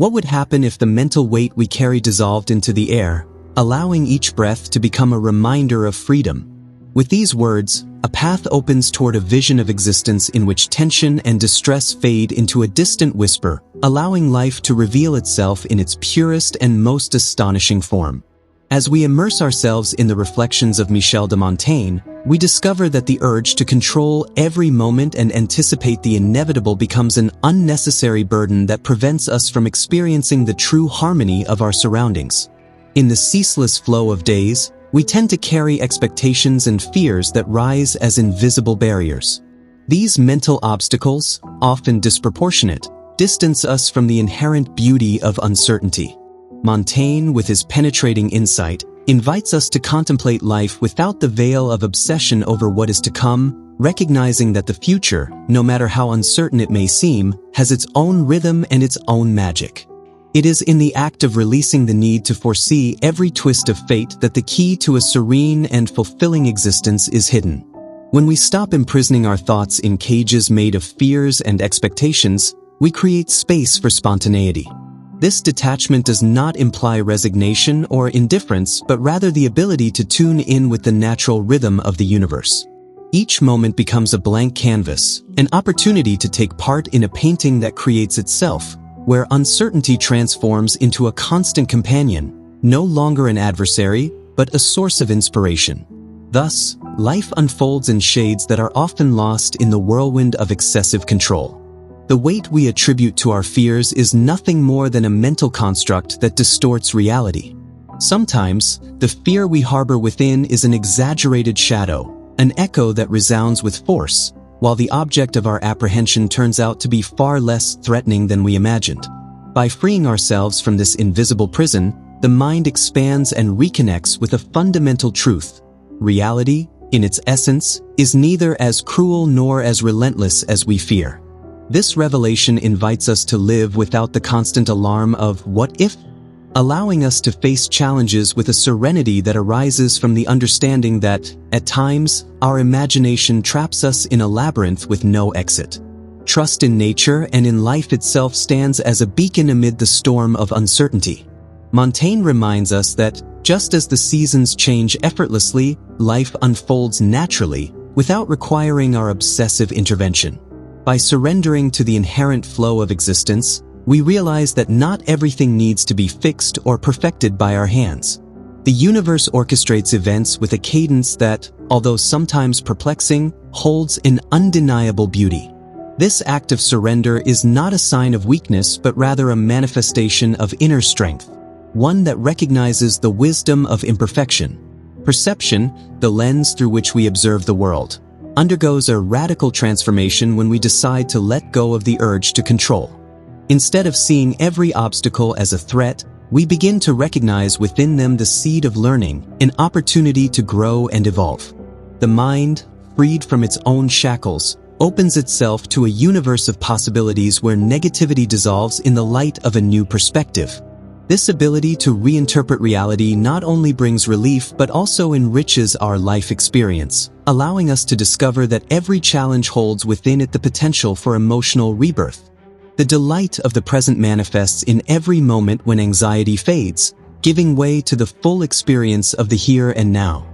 What would happen if the mental weight we carry dissolved into the air, allowing each breath to become a reminder of freedom? With these words, a path opens toward a vision of existence in which tension and distress fade into a distant whisper, allowing life to reveal itself in its purest and most astonishing form. As we immerse ourselves in the reflections of Michel de Montaigne, we discover that the urge to control every moment and anticipate the inevitable becomes an unnecessary burden that prevents us from experiencing the true harmony of our surroundings. In the ceaseless flow of days, we tend to carry expectations and fears that rise as invisible barriers. These mental obstacles, often disproportionate, distance us from the inherent beauty of uncertainty. Montaigne, with his penetrating insight, invites us to contemplate life without the veil of obsession over what is to come, recognizing that the future, no matter how uncertain it may seem, has its own rhythm and its own magic. It is in the act of releasing the need to foresee every twist of fate that the key to a serene and fulfilling existence is hidden. When we stop imprisoning our thoughts in cages made of fears and expectations, we create space for spontaneity. This detachment does not imply resignation or indifference, but rather the ability to tune in with the natural rhythm of the universe. Each moment becomes a blank canvas, an opportunity to take part in a painting that creates itself, where uncertainty transforms into a constant companion, no longer an adversary, but a source of inspiration. Thus, life unfolds in shades that are often lost in the whirlwind of excessive control. The weight we attribute to our fears is nothing more than a mental construct that distorts reality. Sometimes, the fear we harbor within is an exaggerated shadow, an echo that resounds with force, while the object of our apprehension turns out to be far less threatening than we imagined. By freeing ourselves from this invisible prison, the mind expands and reconnects with a fundamental truth. Reality, in its essence, is neither as cruel nor as relentless as we fear. This revelation invites us to live without the constant alarm of "what if?", allowing us to face challenges with a serenity that arises from the understanding that, at times, our imagination traps us in a labyrinth with no exit. Trust in nature and in life itself stands as a beacon amid the storm of uncertainty. Montaigne reminds us that, just as the seasons change effortlessly, life unfolds naturally, without requiring our obsessive intervention. By surrendering to the inherent flow of existence, we realize that not everything needs to be fixed or perfected by our hands. The universe orchestrates events with a cadence that, although sometimes perplexing, holds an undeniable beauty. This act of surrender is not a sign of weakness but rather a manifestation of inner strength, one that recognizes the wisdom of imperfection. Perception, the lens through which we observe the world, undergoes a radical transformation when we decide to let go of the urge to control. Instead of seeing every obstacle as a threat, we begin to recognize within them the seed of learning, an opportunity to grow and evolve. The mind, freed from its own shackles, opens itself to a universe of possibilities where negativity dissolves in the light of a new perspective. This ability to reinterpret reality not only brings relief but also enriches our life experience, allowing us to discover that every challenge holds within it the potential for emotional rebirth. The delight of the present manifests in every moment when anxiety fades, giving way to the full experience of the here and now.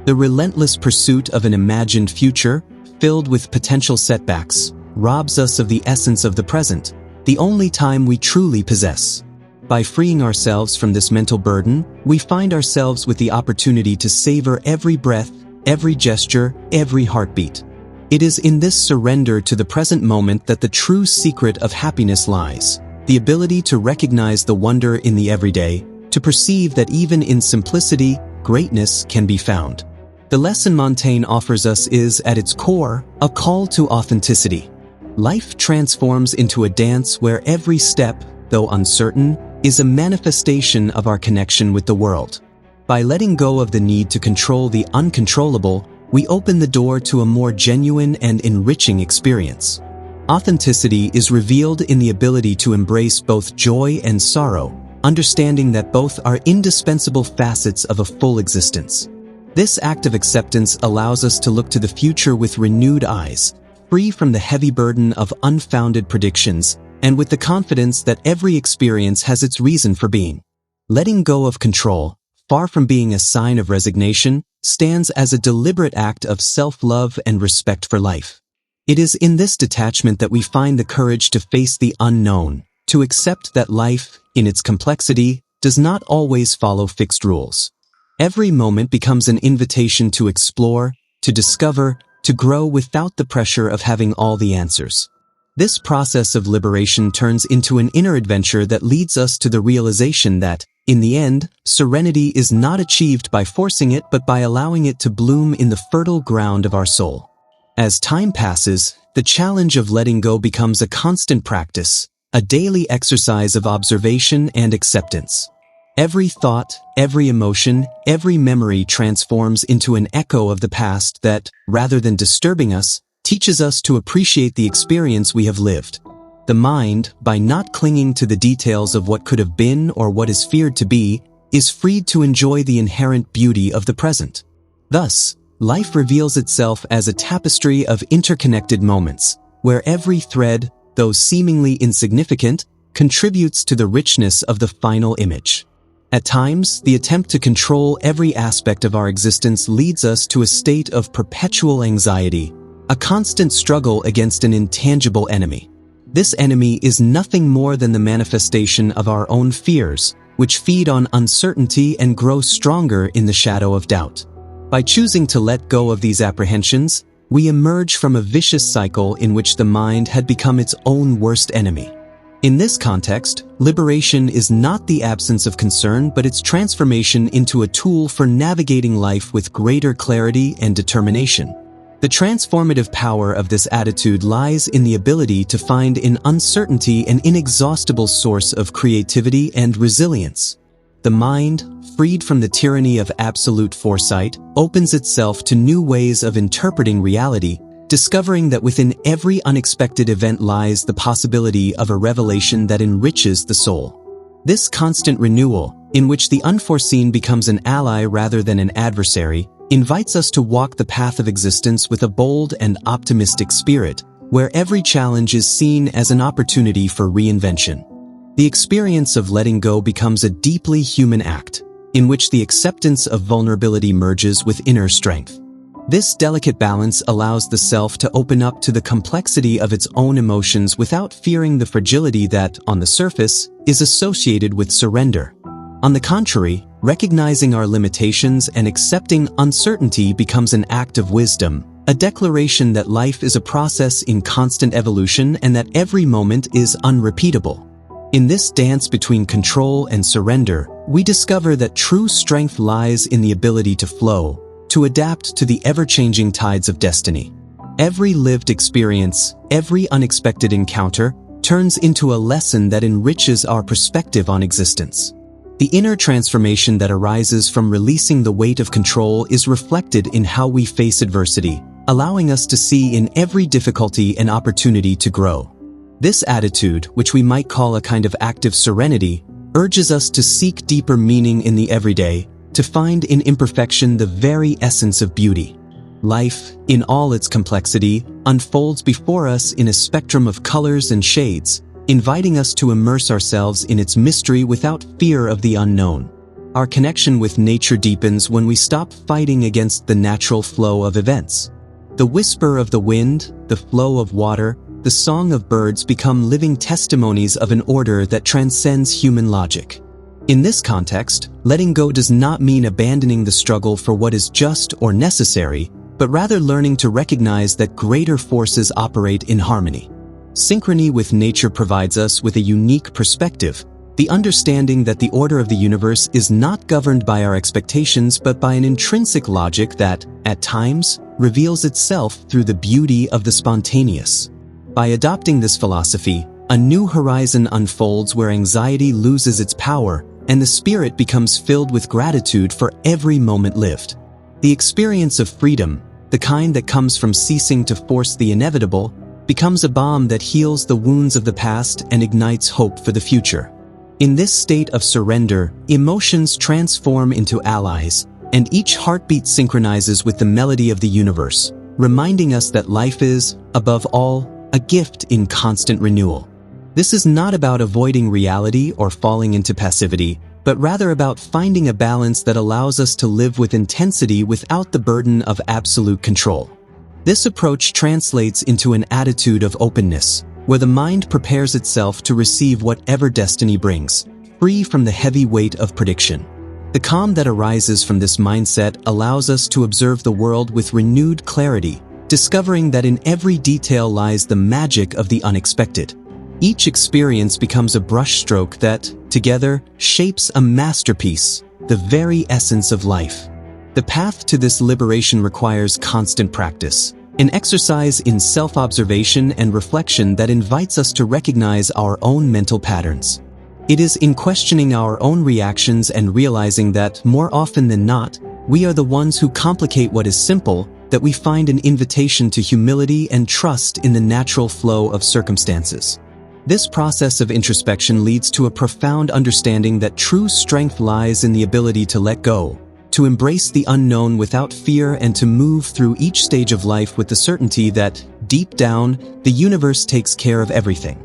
The relentless pursuit of an imagined future, filled with potential setbacks, robs us of the essence of the present, the only time we truly possess. By freeing ourselves from this mental burden, we find ourselves with the opportunity to savor every breath, every gesture, every heartbeat. It is in this surrender to the present moment that the true secret of happiness lies, the ability to recognize the wonder in the everyday, to perceive that even in simplicity, greatness can be found. The lesson Montaigne offers us is, at its core, a call to authenticity. Life transforms into a dance where every step, though uncertain, is a manifestation of our connection with the world. By letting go of the need to control the uncontrollable, we open the door to a more genuine and enriching experience. Authenticity is revealed in the ability to embrace both joy and sorrow, understanding that both are indispensable facets of a full existence. This act of acceptance allows us to look to the future with renewed eyes, free from the heavy burden of unfounded predictions, and with the confidence that every experience has its reason for being. Letting go of control, far from being a sign of resignation, stands as a deliberate act of self-love and respect for life. It is in this detachment that we find the courage to face the unknown, to accept that life, in its complexity, does not always follow fixed rules. Every moment becomes an invitation to explore, to discover, to grow without the pressure of having all the answers. This process of liberation turns into an inner adventure that leads us to the realization that, in the end, serenity is not achieved by forcing it but by allowing it to bloom in the fertile ground of our soul. As time passes, the challenge of letting go becomes a constant practice, a daily exercise of observation and acceptance. Every thought, every emotion, every memory transforms into an echo of the past that, rather than disturbing us, teaches us to appreciate the experience we have lived. The mind, by not clinging to the details of what could have been or what is feared to be, is freed to enjoy the inherent beauty of the present. Thus, life reveals itself as a tapestry of interconnected moments, where every thread, though seemingly insignificant, contributes to the richness of the final image. At times, the attempt to control every aspect of our existence leads us to a state of perpetual anxiety, a constant struggle against an intangible enemy. This enemy is nothing more than the manifestation of our own fears, which feed on uncertainty and grow stronger in the shadow of doubt. By choosing to let go of these apprehensions, we emerge from a vicious cycle in which the mind had become its own worst enemy. In this context, liberation is not the absence of concern but its transformation into a tool for navigating life with greater clarity and determination. The transformative power of this attitude lies in the ability to find in uncertainty an inexhaustible source of creativity and resilience. The mind, freed from the tyranny of absolute foresight, opens itself to new ways of interpreting reality, discovering that within every unexpected event lies the possibility of a revelation that enriches the soul. This constant renewal, in which the unforeseen becomes an ally rather than an adversary, invites us to walk the path of existence with a bold and optimistic spirit, where every challenge is seen as an opportunity for reinvention. The experience of letting go becomes a deeply human act, in which the acceptance of vulnerability merges with inner strength. This delicate balance allows the self to open up to the complexity of its own emotions without fearing the fragility that, on the surface, is associated with surrender. On the contrary, recognizing our limitations and accepting uncertainty becomes an act of wisdom, a declaration that life is a process in constant evolution and that every moment is unrepeatable. In this dance between control and surrender, we discover that true strength lies in the ability to flow, to adapt to the ever-changing tides of destiny. Every lived experience, every unexpected encounter, turns into a lesson that enriches our perspective on existence. The inner transformation that arises from releasing the weight of control is reflected in how we face adversity, allowing us to see in every difficulty an opportunity to grow. This attitude, which we might call a kind of active serenity, urges us to seek deeper meaning in the everyday, to find in imperfection the very essence of beauty. Life, in all its complexity, unfolds before us in a spectrum of colors and shades, inviting us to immerse ourselves in its mystery without fear of the unknown. Our connection with nature deepens when we stop fighting against the natural flow of events. The whisper of the wind, the flow of water, the song of birds become living testimonies of an order that transcends human logic. In this context, letting go does not mean abandoning the struggle for what is just or necessary, but rather learning to recognize that greater forces operate in harmony. Synchrony with nature provides us with a unique perspective, the understanding that the order of the universe is not governed by our expectations but by an intrinsic logic that, at times, reveals itself through the beauty of the spontaneous. By adopting this philosophy, a new horizon unfolds where anxiety loses its power and the spirit becomes filled with gratitude for every moment lived. The experience of freedom, the kind that comes from ceasing to force the inevitable, becomes a balm that heals the wounds of the past and ignites hope for the future. In this state of surrender, emotions transform into allies, and each heartbeat synchronizes with the melody of the universe, reminding us that life is, above all, a gift in constant renewal. This is not about avoiding reality or falling into passivity, but rather about finding a balance that allows us to live with intensity without the burden of absolute control. This approach translates into an attitude of openness, where the mind prepares itself to receive whatever destiny brings, free from the heavy weight of prediction. The calm that arises from this mindset allows us to observe the world with renewed clarity, discovering that in every detail lies the magic of the unexpected. Each experience becomes a brushstroke that, together, shapes a masterpiece, the very essence of life. The path to this liberation requires constant practice, an exercise in self-observation and reflection that invites us to recognize our own mental patterns. It is in questioning our own reactions and realizing that, more often than not, we are the ones who complicate what is simple, that we find an invitation to humility and trust in the natural flow of circumstances. This process of introspection leads to a profound understanding that true strength lies in the ability to let go, to embrace the unknown without fear, and to move through each stage of life with the certainty that, deep down, the universe takes care of everything.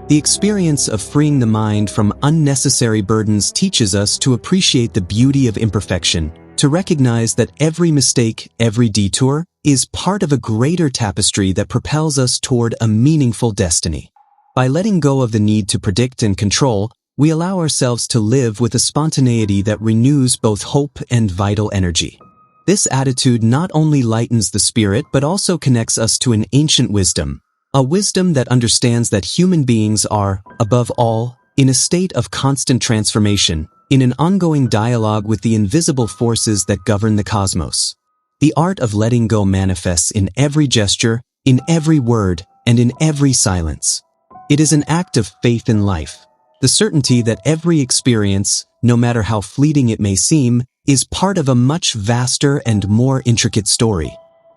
The experience of freeing the mind from unnecessary burdens teaches us to appreciate the beauty of imperfection, to recognize that every mistake, every detour, is part of a greater tapestry that propels us toward a meaningful destiny. By letting go of the need to predict and control, we allow ourselves to live with a spontaneity that renews both hope and vital energy. This attitude not only lightens the spirit but also connects us to an ancient wisdom, a wisdom that understands that human beings are, above all, in a state of constant transformation, in an ongoing dialogue with the invisible forces that govern the cosmos. The art of letting go manifests in every gesture, in every word, and in every silence. It is an act of faith in life, the certainty that every experience, no matter how fleeting it may seem, is part of a much vaster and more intricate story.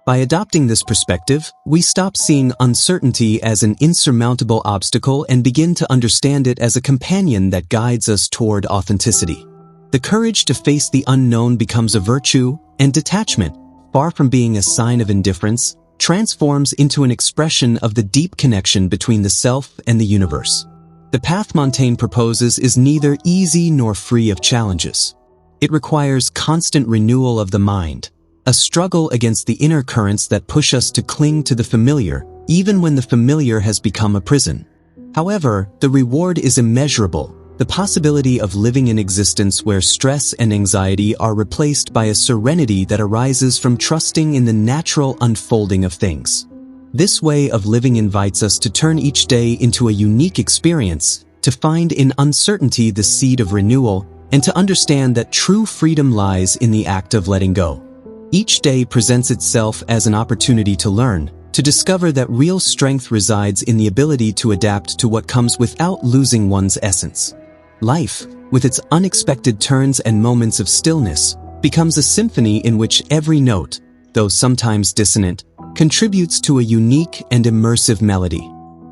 By adopting this perspective, we stop seeing uncertainty as an insurmountable obstacle and begin to understand it as a companion that guides us toward authenticity. The courage to face the unknown becomes a virtue, and detachment, far from being a sign of indifference, transforms into an expression of the deep connection between the self and the universe. The path Montaigne proposes is neither easy nor free of challenges. It requires constant renewal of the mind, a struggle against the inner currents that push us to cling to the familiar, even when the familiar has become a prison. However, the reward is immeasurable, the possibility of living an existence where stress and anxiety are replaced by a serenity that arises from trusting in the natural unfolding of things. This way of living invites us to turn each day into a unique experience, to find in uncertainty the seed of renewal, and to understand that true freedom lies in the act of letting go. Each day presents itself as an opportunity to learn, to discover that real strength resides in the ability to adapt to what comes without losing one's essence. Life, with its unexpected turns and moments of stillness, becomes a symphony in which every note, though sometimes dissonant, contributes to a unique and immersive melody.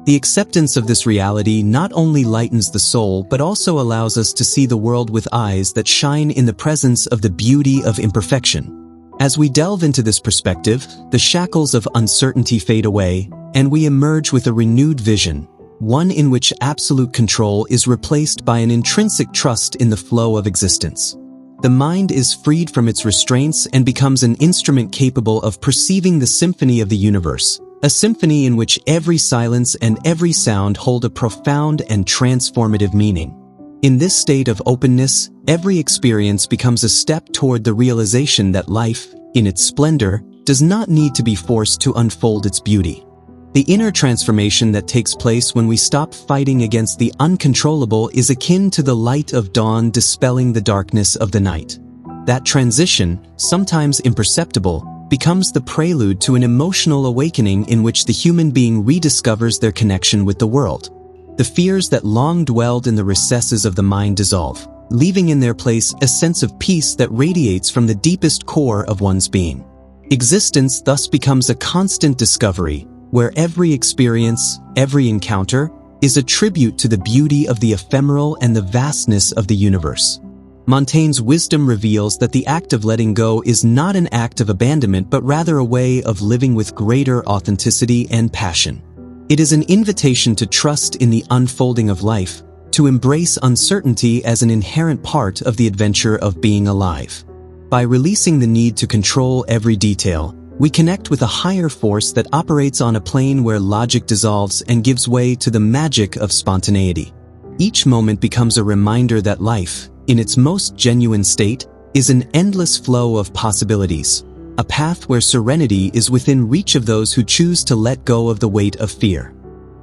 The acceptance of this reality not only lightens the soul but also allows us to see the world with eyes that shine in the presence of the beauty of imperfection. As we delve into this perspective, the shackles of uncertainty fade away, and we emerge with a renewed vision, one in which absolute control is replaced by an intrinsic trust in the flow of existence. The mind is freed from its restraints and becomes an instrument capable of perceiving the symphony of the universe, a symphony in which every silence and every sound hold a profound and transformative meaning. In this state of openness, every experience becomes a step toward the realization that life, in its splendor, does not need to be forced to unfold its beauty. The inner transformation that takes place when we stop fighting against the uncontrollable is akin to the light of dawn dispelling the darkness of the night. That transition, sometimes imperceptible, becomes the prelude to an emotional awakening in which the human being rediscovers their connection with the world. The fears that long dwelled in the recesses of the mind dissolve, leaving in their place a sense of peace that radiates from the deepest core of one's being. Existence thus becomes a constant discovery, where every experience, every encounter, is a tribute to the beauty of the ephemeral and the vastness of the universe. Montaigne's wisdom reveals that the act of letting go is not an act of abandonment but rather a way of living with greater authenticity and passion. It is an invitation to trust in the unfolding of life, to embrace uncertainty as an inherent part of the adventure of being alive. By releasing the need to control every detail, we connect with a higher force that operates on a plane where logic dissolves and gives way to the magic of spontaneity. Each moment becomes a reminder that life, in its most genuine state, is an endless flow of possibilities, a path where serenity is within reach of those who choose to let go of the weight of fear.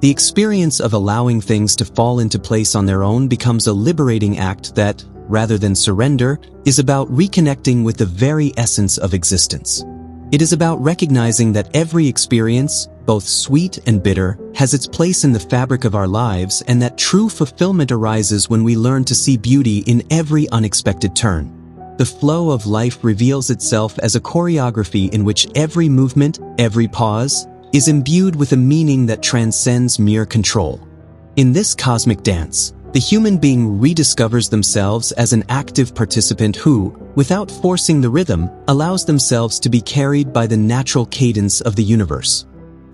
The experience of allowing things to fall into place on their own becomes a liberating act that, rather than surrender, is about reconnecting with the very essence of existence. It is about recognizing that every experience, both sweet and bitter, has its place in the fabric of our lives, and that true fulfillment arises when we learn to see beauty in every unexpected turn. The flow of life reveals itself as a choreography in which every movement, every pause, is imbued with a meaning that transcends mere control. In this cosmic dance, the human being rediscovers themselves as an active participant who, without forcing the rhythm, allows themselves to be carried by the natural cadence of the universe.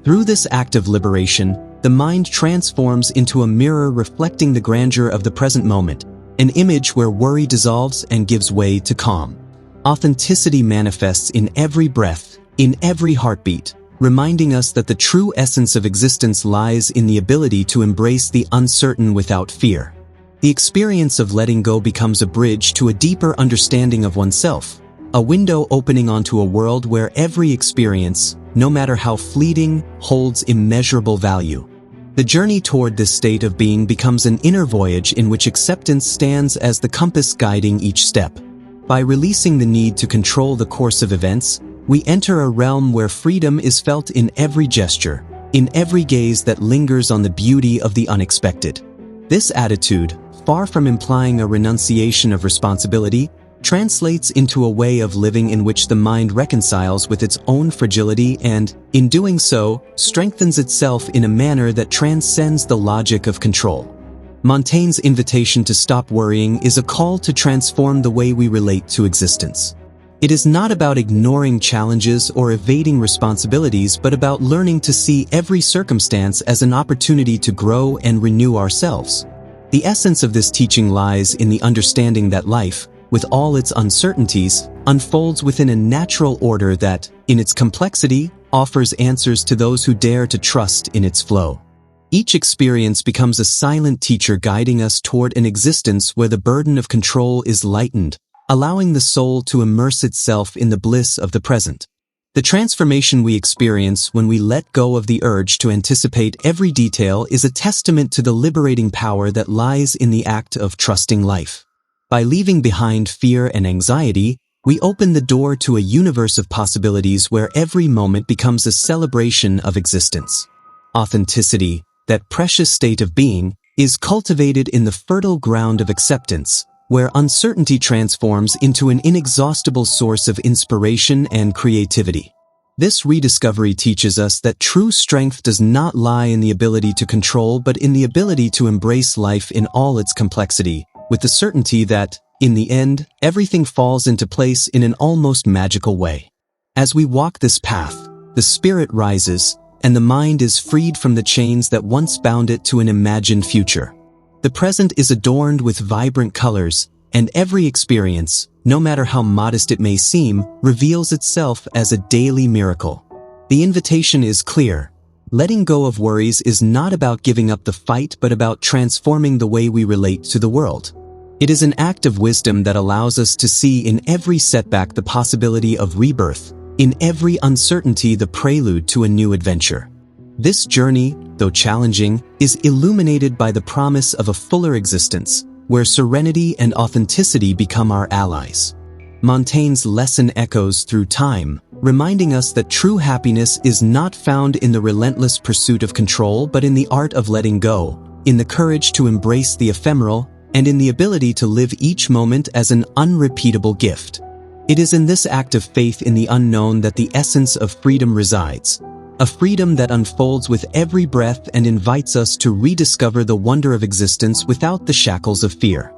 Through this act of liberation, the mind transforms into a mirror reflecting the grandeur of the present moment, an image where worry dissolves and gives way to calm. Authenticity manifests in every breath, in every heartbeat, reminding us that the true essence of existence lies in the ability to embrace the uncertain without fear. The experience of letting go becomes a bridge to a deeper understanding of oneself, a window opening onto a world where every experience, no matter how fleeting, holds immeasurable value. The journey toward this state of being becomes an inner voyage in which acceptance stands as the compass guiding each step. By releasing the need to control the course of events, we enter a realm where freedom is felt in every gesture, in every gaze that lingers on the beauty of the unexpected. This attitude, far from implying a renunciation of responsibility, translates into a way of living in which the mind reconciles with its own fragility and, in doing so, strengthens itself in a manner that transcends the logic of control. Montaigne's invitation to stop worrying is a call to transform the way we relate to existence. It is not about ignoring challenges or evading responsibilities, but about learning to see every circumstance as an opportunity to grow and renew ourselves. The essence of this teaching lies in the understanding that life, with all its uncertainties, unfolds within a natural order that, in its complexity, offers answers to those who dare to trust in its flow. Each experience becomes a silent teacher guiding us toward an existence where the burden of control is lightened, allowing the soul to immerse itself in the bliss of the present. The transformation we experience when we let go of the urge to anticipate every detail is a testament to the liberating power that lies in the act of trusting life. By leaving behind fear and anxiety, we open the door to a universe of possibilities where every moment becomes a celebration of existence. Authenticity, that precious state of being, is cultivated in the fertile ground of acceptance, where uncertainty transforms into an inexhaustible source of inspiration and creativity. This rediscovery teaches us that true strength does not lie in the ability to control but in the ability to embrace life in all its complexity, with the certainty that, in the end, everything falls into place in an almost magical way. As we walk this path, the spirit rises, and the mind is freed from the chains that once bound it to an imagined future. The present is adorned with vibrant colors, and every experience, no matter how modest it may seem, reveals itself as a daily miracle. The invitation is clear. Letting go of worries is not about giving up the fight but about transforming the way we relate to the world. It is an act of wisdom that allows us to see in every setback the possibility of rebirth, in every uncertainty the prelude to a new adventure. This journey, though challenging, is illuminated by the promise of a fuller existence, where serenity and authenticity become our allies. Montaigne's lesson echoes through time, reminding us that true happiness is not found in the relentless pursuit of control but in the art of letting go, in the courage to embrace the ephemeral, and in the ability to live each moment as an unrepeatable gift. It is in this act of faith in the unknown that the essence of freedom resides, a freedom that unfolds with every breath and invites us to rediscover the wonder of existence without the shackles of fear.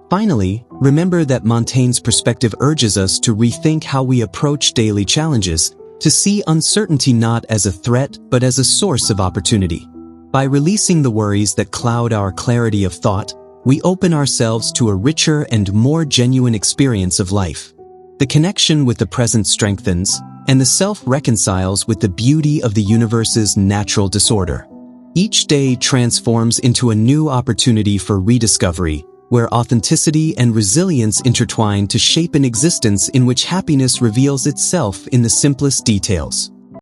Finally, remember that Montaigne's perspective urges us to rethink how we approach daily challenges, to see uncertainty not as a threat but as a source of opportunity. By releasing the worries that cloud our clarity of thought, we open ourselves to a richer and more genuine experience of life. The connection with the present strengthens, and the self reconciles with the beauty of the universe's natural disorder. Each day transforms into a new opportunity for rediscovery, where authenticity and resilience intertwine to shape an existence in which happiness reveals itself in the simplest details.